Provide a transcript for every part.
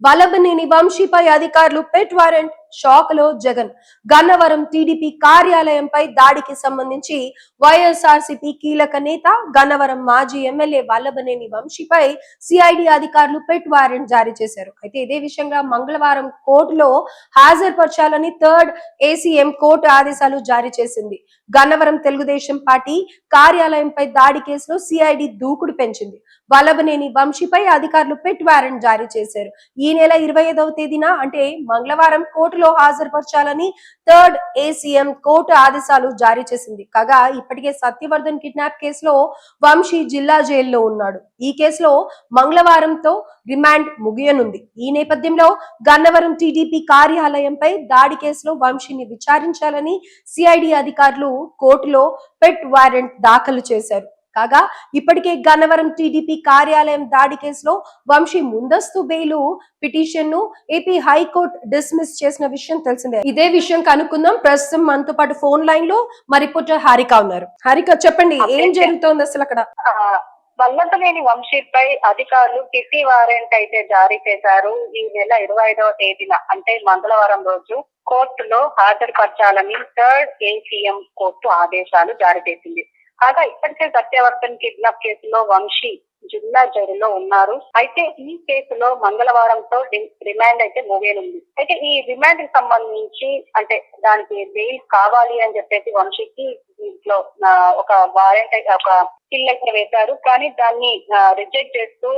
వల్లభనేని వంశీపై అధికారులు పెట్ warrant, shock లో Jagan. Gannavaram TDP కార్యాలయంపై దాడికి సంబంధించి వైఎస్ఆర్సీపీ కీలక నేత గన్నవరం మాజీ ఎమ్మెల్యే వల్లభనేని వంశీపై సిఐడి అధికారులు పెట్ వారెంట్ జారీ చేశారు. అయితే ఇదే విషయంగా మంగళవారం కోర్టులో హాజరుపరచాలని థర్డ్ ఏసీఎం కోర్టు ఆదేశాలు జారీ చేసింది. గన్నవరం తెలుగుదేశం పార్టీ కార్యాలయంపై దాడి కేసులో సిఐడి దూకుడు పెంచింది. వల్లభనేని వంశీపై అధికారులు పెట్ వారెంట్ జారీ చేశారు. ఈ నెల 25వ తేదీన అంటే మంగళవారం కోర్టులో హాజరుపరచాలని థర్డ్ ఏసీఎం కోర్టు ఆదేశాలు జారీ చేసింది. కాగా ఇప్పటికే సత్యవర్ధన్ కిడ్నాప్ కేసులో వంశీ జిల్లా జైల్లో ఉన్నాడు. ఈ కేసులో మంగళవారంతో రిమాండ్ ముగియనుంది. ఈ నేపథ్యంలో గన్నవరం టీడీపీ కార్యాలయంపై దాడి కేసులో వంశీని విచారించాలని సిఐడి అధికారులు కోర్టులో పెట్ వారెంట్ దాఖలు చేశారు. కాగా ఇప్పటికే గన్నవరం టీడీపీ కార్యాలయం దాడి కేసులో వంశీ ముందస్తు బెయిల్ పిటిషన్ ను ఏపీ హైకోర్టు డిస్మిస్ చేసిన విషయం తెలిసిందే. ఇదే విషయం కనుక్కుందాం. ప్రస్తుతం మనతో పాటు ఫోన్ లైన్ లో మా రిపోర్టర్ హారిక ఉన్నారు. హారిక, చెప్పండి, ఏం జరుగుతోంది అసలు అక్కడ? వల్లభనేని వంశీపై అధికారులు కిట్టి వారెంట్ అయితే జారీ చేశారు. ఈ నెల 25వ తేదీన అంటే మంగళవారం రోజు కోర్టులో హాజరుపరచాలని థర్డ్ ఏసీఎం కోర్టు ఆదేశాలు జారీ చేసింది. కాగా ఇప్పటికే సత్యవర్ధన్ కిడ్నాప్ కేసులో వంశీ జిల్లా జైలులో ఉన్నారు. అయితే ఈ కేసులో మంగళవారంతో రిమాండ్ అయితే ముగియనుంది. అయితే ఈ రిమాండ్ కి సంబంధించి అంటే దానికి బెయిల్ కావాలి అని చెప్పేసి వంశీకి దీంట్లో ఒక వారెంట్ ఒక పిల్ అయితే వేశారు. కానీ దాన్ని రిజెక్ట్ చేస్తూ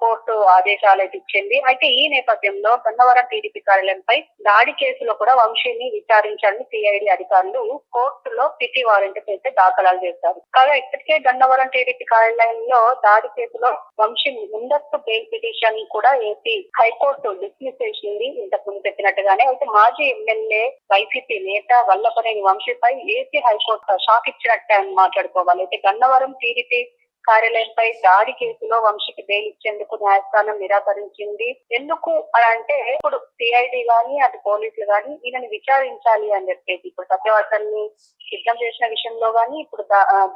కోర్టు ఆదేశాలు అయితే ఇచ్చింది. అయితే ఈ నేపథ్యంలో గన్నవరం టీడీపీ కార్యాలయంపై దాడి కేసులో కూడా వంశీని విచారించాలని సిఐడి అధికారులు కోర్టులో పిటి వారెంట్ అయితే దాఖలాలు చేశారు. కాగా ఇప్పటికే గన్నవరం టీడీపీ కార్యాలయంలో దాడి కేసులో వంశీ ముందస్తు బెయిల్ పిటిషన్ కూడా ఏపీ హైకోర్టు డిస్మిస్ చేసింది ఇంతకు ముందు చెప్పినట్టుగానే. అయితే మాజీ ఎమ్మెల్యే వైసీపీ నేత వల్లభనేని వంశీపై ఏపీ హైకోర్టు షాక్ ఇచ్చినట్టు మాట్లాడుకోవాలి. అయితే గన్నవరం టీడీపీ కార్యాలయంపై దాడి కేసులో వంశీకి బెయిల్ ఇచ్చేందుకు న్యాయస్థానం నిరాకరించింది. ఎందుకు అని అంటే ఇప్పుడు సిఐడి గాని అటు పోలీసులు గాని ఈయనని విచారించాలి అని చెప్పేసి ఇప్పుడు సత్యవర్ధన్ ని సిద్ధం చేసిన విషయంలో గాని ఇప్పుడు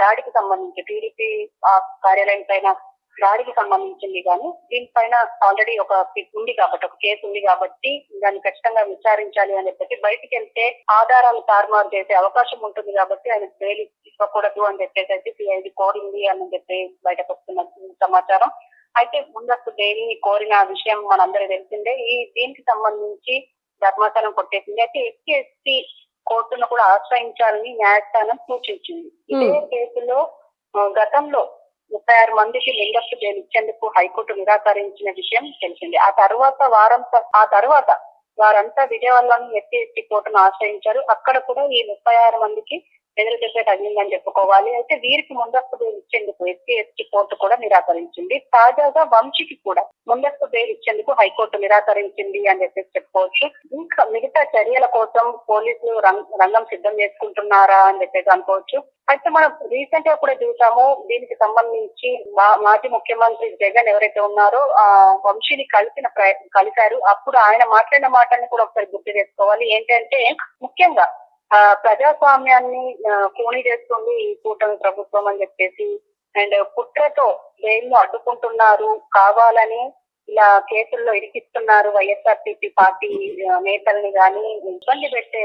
దాడికి సంబంధించి టీడీపీ కార్యాలయం పైన దాడికి సంబంధించింది కానీ దీనిపైన ఆల్రెడీ ఒక ఉంది కాబట్టి ఒక కేసు ఉంది కాబట్టి దాన్ని ఖచ్చితంగా విచారించాలి అని చెప్పేసి బయటికి వెళ్తే ఆధారాలు తారుమారు చేసే అవకాశం ఉంటుంది కాబట్టి ఆయన బెయిల్ ఇవ్వకూడదు అని చెప్పేసి అయితే సిఐడి కోరింది అని చెప్పి బయటకు వస్తున్న సమాచారం. అయితే ముందస్తు బెయిల్ కోరిన విషయం మనందరికీ తెలిసిందే. దీనికి సంబంధించి ధర్మాసనం కొట్టేసింది. అయితే ఎస్సీ కోర్టును కూడా ఆశ్రయించాలని న్యాయస్థానం సూచించింది. ఇదే కేసులో గతంలో 36 మందికి ముందస్తు బెయిల్ ఇచ్చేందుకు హైకోర్టు నిరాకరించిన విషయం తెలిసింది. ఆ తర్వాత వారంతా విజయవాడలోని ఎస్సీ కోర్టును ఆశ్రయించారు. అక్కడ కూడా ఈ 36 మందికి ఎదురు చెప్పే తగిలిందని చెప్పుకోవాలి. అయితే వీరికి ముందస్తు బెయిల్ ఇచ్చేందుకు ఎస్సీ కోర్టు కూడా నిరాకరించింది. తాజాగా వంశీకి కూడా ముందస్తు బెయిల్ ఇచ్చేందుకు హైకోర్టు నిరాకరించింది అని చెప్పేసి చెప్పుకోవచ్చు. ఇంకా మిగతా చర్యల కోసం పోలీసులు రంగం సిద్ధం చేసుకుంటున్నారా అని చెప్పేసి అనుకోవచ్చు. అయితే మనం రీసెంట్ గా కూడా చూసాము. దీనికి సంబంధించి మాజీ ముఖ్యమంత్రి జగన్ ఎవరైతే ఉన్నారో వంశీని కలిశారు. అప్పుడు ఆయన మాట్లాడిన మాటల్ని కూడా ఒకసారి గుర్తు చేసుకోవాలి. ఏంటంటే ముఖ్యంగా ప్రజాస్వామ్యాన్ని కూని చేస్తుంది ఈ కూటమి ప్రభుత్వం అని చెప్పేసి అండ్ కుట్రతో బెయిల్ అడ్డుకుంటున్నారు, కావాలని ఇలా కేసుల్లో ఇరికిస్తున్నారు, వైఎస్ఆర్సీపీ పార్టీ నేతల్ని గాని ఇబ్బంది పెట్టే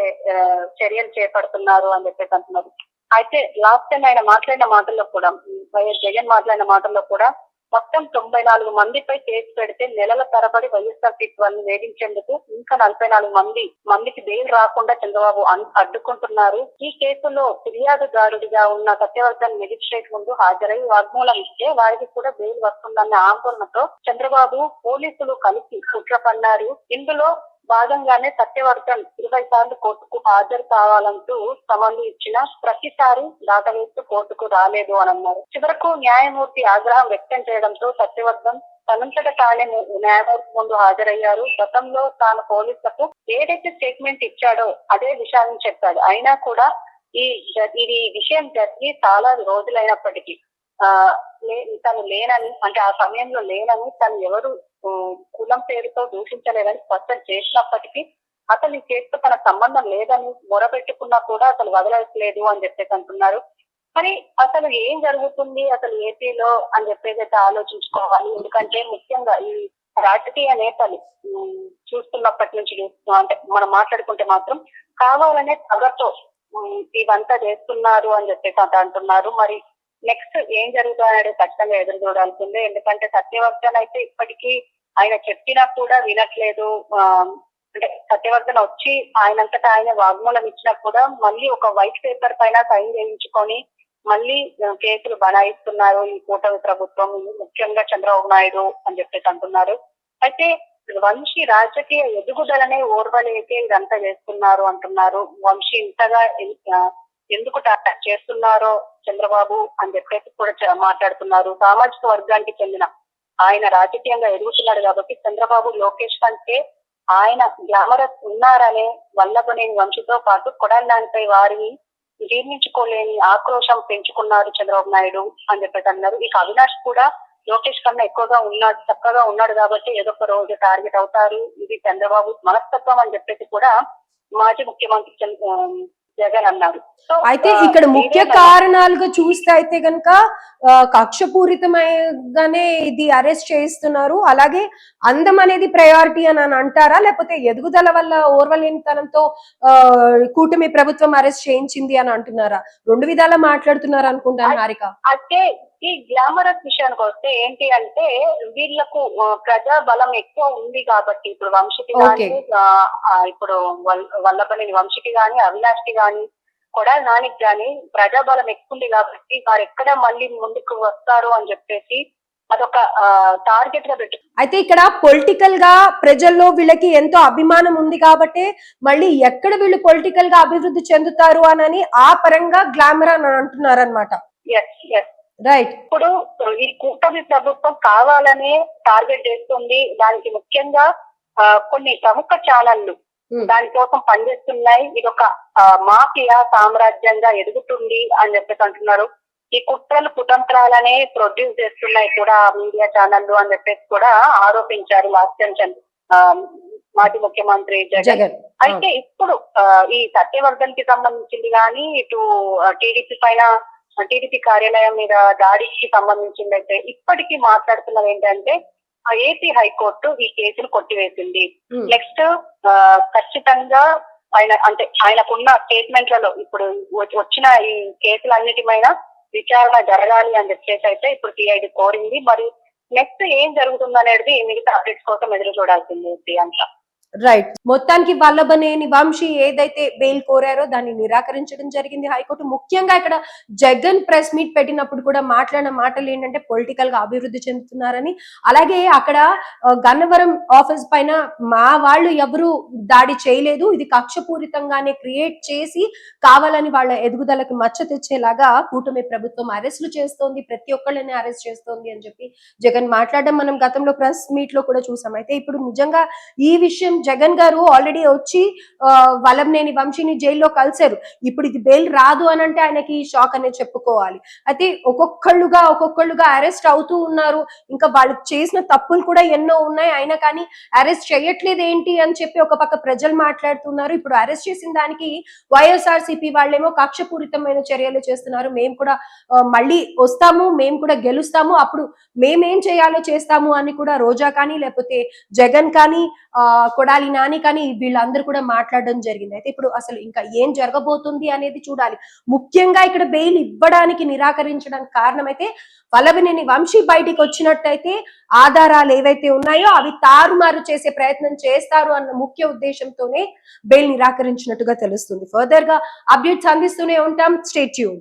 చర్యలు చేపడుతున్నారు అని చెప్పేసి అంటున్నారు. అయితే లాస్ట్ టైం ఆయన మాట్లాడిన మాటల్లో కూడా వైఎస్ జగన్ మాట్లాడిన మాటల్లో కూడా మొత్తం 94 మందిపై కేసు పెడితే నెలల తరబడి వైఎస్ఆర్సీపీ వాళ్ళని వేధించేందుకు ఇంకా 44 మందికి బెయిల్ రాకుండా చంద్రబాబు అడ్డుకుంటున్నారు. ఈ కేసులో ఫిర్యాదుదారుడిగా ఉన్న సత్యవర్ధన్ మెజిస్ట్రేట్ ముందు హాజరై వాగ్మూలం ఇస్తే వారికి కూడా బెయిల్ వస్తుందన్న ఆందోళనతో చంద్రబాబు పోలీసులు కలిసి కుట్ర పన్నారు. ఇందులో భాగంగానే సత్యవర్ధన్ 20 సార్లు కోర్టుకు హాజరు కావాలంటూ సమన్లు ఇచ్చిన ప్రతిసారి దాటవేస్తూ కోర్టుకు రాలేదు అని అన్నారు. చివరకు న్యాయమూర్తి ఆగ్రహం వ్యక్తం చేయడంతో సత్యవర్ధన్ తనంతట తానే న్యాయమూర్తి ముందు హాజరయ్యారు. గతంలో తాను పోలీసులకు ఏదైతే స్టేట్మెంట్ ఇచ్చాడో అదే విషయాన్ని చెప్పాడు. అయినా కూడా ఇది విషయం జరిగి చాలా రోజులైనప్పటికీ తను లేనని అంటే ఆ సమయంలో లేనని తను ఎవరు కులం పేరుతో దూషించలేదని స్పష్టం చేసినప్పటికీ అసలు ఈ కేసుతో తన సంబంధం లేదని మొరబెట్టుకున్నా కూడా అసలు వదలట్లేదు అని చెప్పేసి అంటున్నారు. మరి అసలు ఏం జరుగుతుంది అసలు ఏపీలో అని చెప్పేసి అయితే ఆలోచించుకోవాలి. ఎందుకంటే ముఖ్యంగా ఈ రాజకీయ నేతలు చూస్తున్నప్పటి నుంచి అంటే మనం మాట్లాడుకుంటే మాత్రం కావాలనే పగతో ఇవంతా చేస్తున్నారు అని చెప్పేసి అంటున్నారు. మరి నెక్స్ట్ ఏం జరుగుతుందనేది ఖచ్చితంగా ఎదురు చూడాల్సిందే. ఎందుకంటే సత్యవర్ధన్ అయితే ఇప్పటికీ ఆయన చెప్పినా కూడా వినట్లేదు. అంటే సత్యవర్ధన్ వచ్చి ఆయనంతటా ఆయన వాగ్మూలం ఇచ్చినా కూడా మళ్ళీ ఒక వైట్ పేపర్ పైన సైన్ చేయించుకొని మళ్ళీ కేసులు బనాయిస్తున్నారు ఈ కూటమి ప్రభుత్వం, ముఖ్యంగా చంద్రబాబు నాయుడు అని చెప్పేసి అంటున్నారు. అయితే వంశీ రాజకీయ ఎదుగుదలనే ఓర్వలేకే ఇదంతా చేస్తున్నారు అంటున్నారు. వంశీ ఇంతగా ఎందుకు టార్గెట్ చేస్తున్నారో చంద్రబాబు అని చెప్పేసి కూడా మాట్లాడుతున్నారు. సామాజిక వర్గానికి చెందిన ఆయన రాజకీయంగా ఎదుగుతున్నాడు కాబట్టి చంద్రబాబు లోకేష్ కంటే ఆయన గ్లామరస్ ఉన్నారనే వల్లభనేని వంశీతో పాటు కొడాలినానిపై వారిని జీర్ణించుకోలేని ఆక్రోశం పెంచుకున్నారు చంద్రబాబు నాయుడు అని చెప్పేసి అన్నారు. ఇక అవినాష్ కూడా లోకేష్ కన్నా ఎక్కువగా ఉన్నాడు, చక్కగా ఉన్నాడు కాబట్టి ఏదో ఒక రోజు టార్గెట్ అవుతారు, ఇది చంద్రబాబు మనస్తత్వం అని చెప్పేసి కూడా మాజీ ముఖ్యమంత్రి జగన్ అన్నారు. అయితే ఇక్కడ ముఖ్య కారణాలుగా చూస్తే అయితే గనక కక్షపూరితమైగానే ఇది అరెస్ట్ చేస్తున్నారు. అలాగే అందం అనేది ప్రయారిటీ అని అంటారా, లేకపోతే ఎదుగుదల వల్ల ఓర్వలేనితనంతో కూటమి ప్రభుత్వం అరెస్ట్ చేయించింది అని అంటున్నారా? రెండు విధాలా మాట్లాడుతున్నారు అనుకుంటాను హారిక. అయితే ఈ గ్లామరస్ విషయానికి వస్తే ఏంటి అంటే వీళ్లకు ప్రజా బలం ఎక్కువ ఉంది కాబట్టి ఇప్పుడు వంశీకి కానీ ఇప్పుడు వల్లభనేని వంశీకి గాని అవినాష్ కి గాని కొడాలి నానికి గాని ప్రజాబలం ఎక్కువ ఉంది కాబట్టి వారు ఎక్కడ మళ్ళీ ముందుకు వస్తారు అని చెప్పేసి అదొక టార్గెట్ గా పెట్టు. అయితే ఇక్కడ పొలిటికల్ గా ప్రజల్లో వీళ్ళకి ఎంతో అభిమానం ఉంది కాబట్టి మళ్ళీ ఎక్కడ వీళ్ళు పొలిటికల్ గా అభివృద్ధి చెందుతారు అని ఆ పరంగా గ్లామర్ అని అంటున్నారు అనమాట. రైట్. ఇప్పుడు ఈ కూటమి ప్రభుత్వం కావాలనే టార్గెట్ చేస్తుంది. దానికి ముఖ్యంగా కొన్ని ప్రముఖ ఛానళ్లు దానికోసం పనిచేస్తున్నాయి. ఇది ఒక మాఫియా సామ్రాజ్యంగా ఎదుగుతుంది అని చెప్పేసి అంటున్నారు. ఈ కుట్రలు కుతంత్రాలనే ప్రొడ్యూస్ చేస్తున్నాయి కూడా మీడియా ఛానళ్లు అని చెప్పేసి కూడా ఆరోపించారు మాజీ ముఖ్యమంత్రి జగన్. అయితే ఇప్పుడు ఈ సత్యవర్ధన్ కి సంబంధించింది కానీ ఇటు టీడీపీ కార్యాలయం మీద దాడికి సంబంధించింది అయితే ఇప్పటికీ మాట్లాడుతున్నది ఏంటంటే ఏపీ హైకోర్టు ఈ కేసును కొట్టివేసింది. నెక్స్ట్ ఖచ్చితంగా ఆయనకున్న స్టేట్మెంట్లలో ఇప్పుడు వచ్చిన ఈ కేసులన్నిటిపైన విచారణ జరగాలి అని చెప్పేసి అయితే ఇప్పుడు సిఐడి కోరింది. మరి నెక్స్ట్ ఏం జరుగుతుంది అనేది మిగతా అప్డేట్స్ కోసం ఎదురు చూడాల్సింది అంతా. రైట్. మొత్తానికి వల్లభనేని వంశీ ఏదైతే బెయిల్ కోరారో దాన్ని నిరాకరించడం జరిగింది హైకోర్టు. ముఖ్యంగా ఇక్కడ జగన్ ప్రెస్ మీట్ పెట్టినప్పుడు కూడా మాట్లాడిన మాటలు ఏంటంటే పొలిటికల్ గా అభివృద్ధి చెందుతున్నారని, అలాగే అక్కడ గన్నవరం ఆఫీస్ పైన మా వాళ్ళు ఎవరు దాడి చేయలేదు, ఇది కక్షపూరితంగానే క్రియేట్ చేసి కావాలని వాళ్ళ ఎదుగుదలకు మచ్చ తెచ్చేలాగా కూటమి ప్రభుత్వం అరెస్టులు చేస్తోంది, ప్రతి ఒక్కళ్ళని అరెస్ట్ చేస్తోంది అని చెప్పి జగన్ మాట్లాడడం మనం గతంలో ప్రెస్ మీట్ లో కూడా చూసాం. అయితే ఇప్పుడు నిజంగా ఈ విషయం జగన్ గారు ఆల్రెడీ వచ్చి వల్లభనేని వంశీని జైల్లో కలిశారు. ఇప్పుడు ఇది బెయిల్ రాదు అని అంటే ఆయనకి షాక్ అనే చెప్పుకోవాలి. అయితే ఒక్కొక్కళ్ళుగా అరెస్ట్ అవుతూ ఉన్నారు. ఇంకా వాళ్ళు చేసిన తప్పులు కూడా ఎన్నో ఉన్నాయి, అయినా కానీ అరెస్ట్ చేయట్లేదు ఏంటి అని చెప్పి ఒక పక్క ప్రజలు మాట్లాడుతున్నారు. ఇప్పుడు అరెస్ట్ చేసిన దానికి వైఎస్ఆర్సీపీ వాళ్ళేమో కక్షపూరితమైన చర్యలు చేస్తున్నారు. మేము కూడా మళ్ళీ వస్తాము, మేము కూడా గెలుస్తాము, అప్పుడు మేమేం చేయాలో చేస్తాము అని కూడా రోజా కానీ లేకపోతే జగన్ కానీ కొడాలి నాని కానీ వీళ్ళందరూ కూడా మాట్లాడడం జరిగింది. అయితే ఇప్పుడు అసలు ఇంకా ఏం జరగబోతుంది అనేది చూడాలి. ముఖ్యంగా ఇక్కడ బెయిల్ ఇవ్వడానికి నిరాకరించడానికి కారణమైతే వల్లభనేని వంశీ బయటికి వచ్చినట్టయితే ఆధారాలు ఏవైతే ఉన్నాయో అవి తారుమారు చేసే ప్రయత్నం చేస్తారు అన్న ముఖ్య ఉద్దేశంతోనే బెయిల్ నిరాకరించినట్టుగా తెలుస్తుంది. ఫర్దర్ గా అప్డేట్స్ అందిస్తూనే ఉంటాం. Stay tune.